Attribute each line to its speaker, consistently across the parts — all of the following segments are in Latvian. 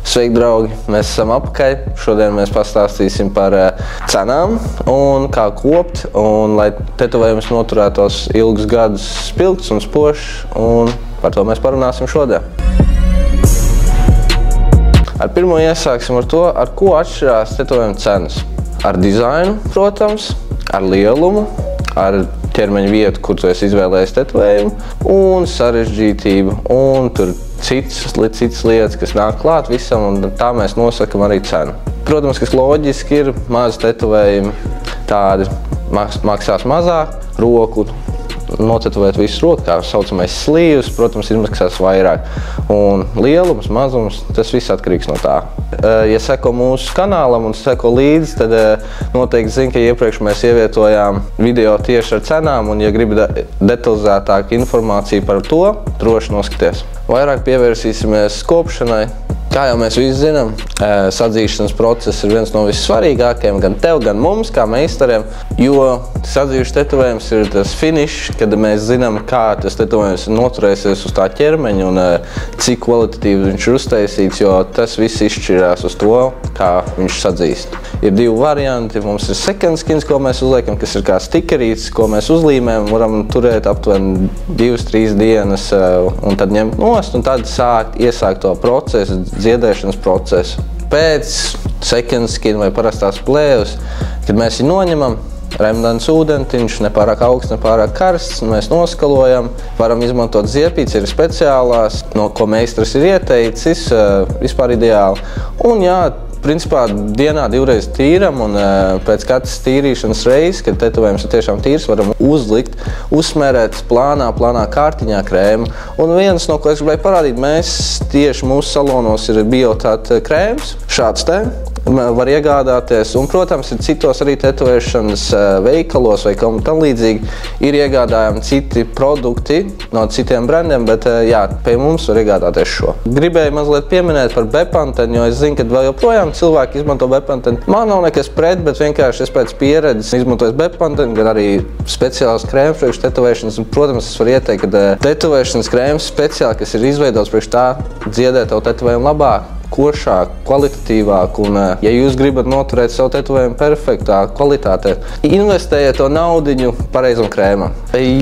Speaker 1: Sveiki, draugi! Mēs esam atpakaļ. Šodien mēs pastāstīsim par cenām un kā kopt, un lai tetovējums noturētos ilgus gadus spilgts un spožs, un par to mēs parunāsim šodien. Ar pirmo iesāksim ar to, ar ko atšķirās tetovējuma cenas. Ar dizainu, protams, ar lielumu, ar ķermeņa vietu, kur tu esi izvēlējies tetovējumu, un sarežģītību, un tur citas lietas, kas nāk klāt visam, un tā mēs nosakam arī cenu. Protams, kas loģiski ir, mazi tetovējumi tādi maksās mazāk, roku, notetovēt visu roku, kā saucamais sleeves, protams, izmaksās vairāk. Un lielums, mazums, tas viss atkarīgs no tā. Ja seko mūsu kanālam un seko līdzi, tad noteikti zina, ka iepriekš mēs ievietojām video tieši ar cenām, un ja gribi detalizētāku informāciju par to, droši noskaties. Vairāk pievērsīsimies kopšanai. Kā jau mēs visi zinām, sadzīšanas process ir viens no vissvarīgākajiem gan tev, gan mums, kā meistariem, jo sadzīšu tetovējums ir tas finišs, kad mēs zinām, kā tas tetovējums noturēsies uz tā ķermeņa un cik kvalitatīvi viņš ir uztaisīts, jo tas viss izšķirās uz to, kā viņš sadzīst. Ir divi varianti. Mums ir second skins, ko mēs uzliekam, kas ir kā stikerīts, ko mēs uzlīmējam, varam turēt aptuveni 2-3 dienas un tad ņemt nost un tad iesākt to procesu, dziedēšanas procesu. Pēc second skin vai parastās plēvas, kad mēs viņu noņemam, remdens ūdentiņš, nepārāk augsts, nepārāk karsts, mēs noskalojam, varam izmantot ziepītes, ir speciālās, no ko meistars ir ieteicis, vispār ideāli. Un jā, principā dienā 2 reizes tīram, un pēc katras tīrīšanas reizes, kad tetovējums ir tiešām tīrs, varam uzlikt, uzsmērēt plānā kārtiņā krēmu. Un viens, no ko es gribēju parādīt, mēs tieši mūsu salonos ir Biotat krēms, šāds te. Var iegādāties, un, protams, ir citos arī tetovēšanas veikalos vai kam tam līdzīgi ir iegādājami citi produkti no citiem brandiem, bet jā, pie mums var iegādāties šo. Gribēju mazliet pieminēt par Bepantenu, jo es zinu, ka vēl joprojām cilvēki izmanto Bepantenu. Man nav nekas pret, bet vienkārši es pēc pieredzes izmantoju Bepantenu, gan arī speciāls krēms priekš tetovēšanas, un, protams, es varu ieteikt, ka tetovēšanas krēms speciāli, kas ir izveidots priekš tā, dziedē tavu tetovējumu labāk, košāk, kvalitatīvāk, un ja jūs gribat noturēt savu tetovējumu perfektā kvalitātē, investējiet to naudiņu pareizam krēmam.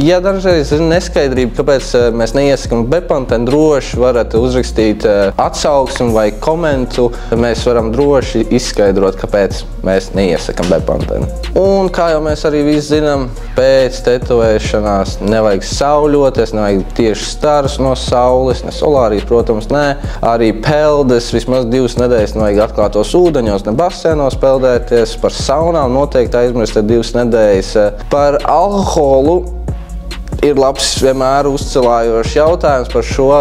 Speaker 1: Ja dažreiz ir neskaidrība, kāpēc mēs neiesakam Bepantenu, droši varat uzrakstīt atsauksmi vai komentu, mēs varam droši izskaidrot, kāpēc mēs neiesakam Bepantenu. Un kā jau mēs arī visi zinām, pēc tetovēšanās nevajag sauļoties, nevajag tieši starus no saules, ne solārijas, protams, ne, arī peldes, vismaz 2 nedēļas nevajag atklātos ūdeņos, ne basēnos peldēties, par saunām noteikti aizmirstiet 2 nedēļas. Par alkoholu ir labs vienmēr uzcelājošs jautājums par šo.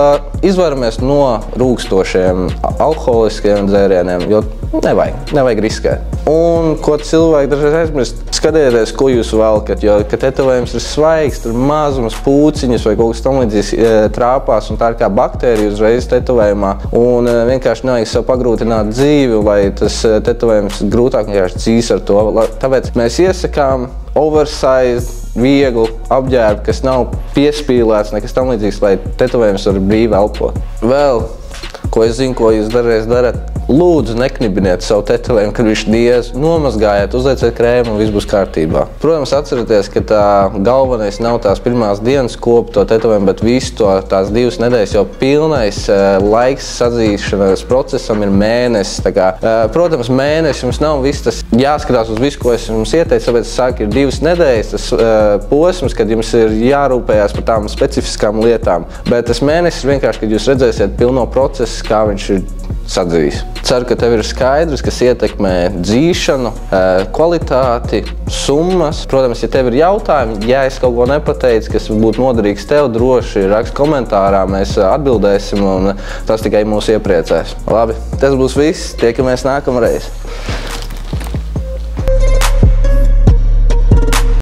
Speaker 1: Izvaramies no rūkstošiem alkoholiskiem dzērieniem, jo nevajag riskēt. Un ko cilvēki dažreiz aizmirst, skatieties, ko jūs velkat, jo, kad tetovējums ir svaigs, tur mazums, pūciņas vai kaut kas tam līdzīgs trāpās, un tā ir kā baktērija uzreiz tetovējumā. Un vienkārši nevajag sev pagrūtināt dzīvi, lai tas tetovējums grūtāk vienkārši dzīs ar to. Tāpēc mēs iesakām oversize, vieglu apģērbu, kas nav piespīlēts, nekas tam līdzīgs, lai tetovējums var brīvi elpot. Vēl, ko es zinu, ko jūs dažreiz darat, lūdzu neknibiniet savu tetovējumu, kad viņš diez, nomazgājiet, uzlieciet krēmu un viss būs kārtībā. Protams, atcerieties, ka tā galvenais nav tās pirmās dienas kopt to tetovējumu, bet visu tās 2 nedēļas, jo pilnais laiks sadzīšanas procesam ir mēnesis. Protams, mēnesis jums nav viss tas jāskatās uz visu, ko es jums ieteicu, tāpēc es saku, ir 2 nedēļas tas posms, kad jums ir jārūpējās par tām specifiskām lietām. Bet tas mēnesis ir vienkārši, kad jūs redzēsiet pilno procesu, kā viņš ir sadzīs. Ceru, ka tev ir skaidrs, kas ietekmē dzīšanu, kvalitāti, summas. Protams, ja tev ir jautājumi, ja es kaut ko nepateicu, kas būtu noderīgs tev, droši raksti komentārā, mēs atbildēsim, un tas tikai mūs iepriecēs. Labi, tas būs viss. Tiekamies nākamreiz.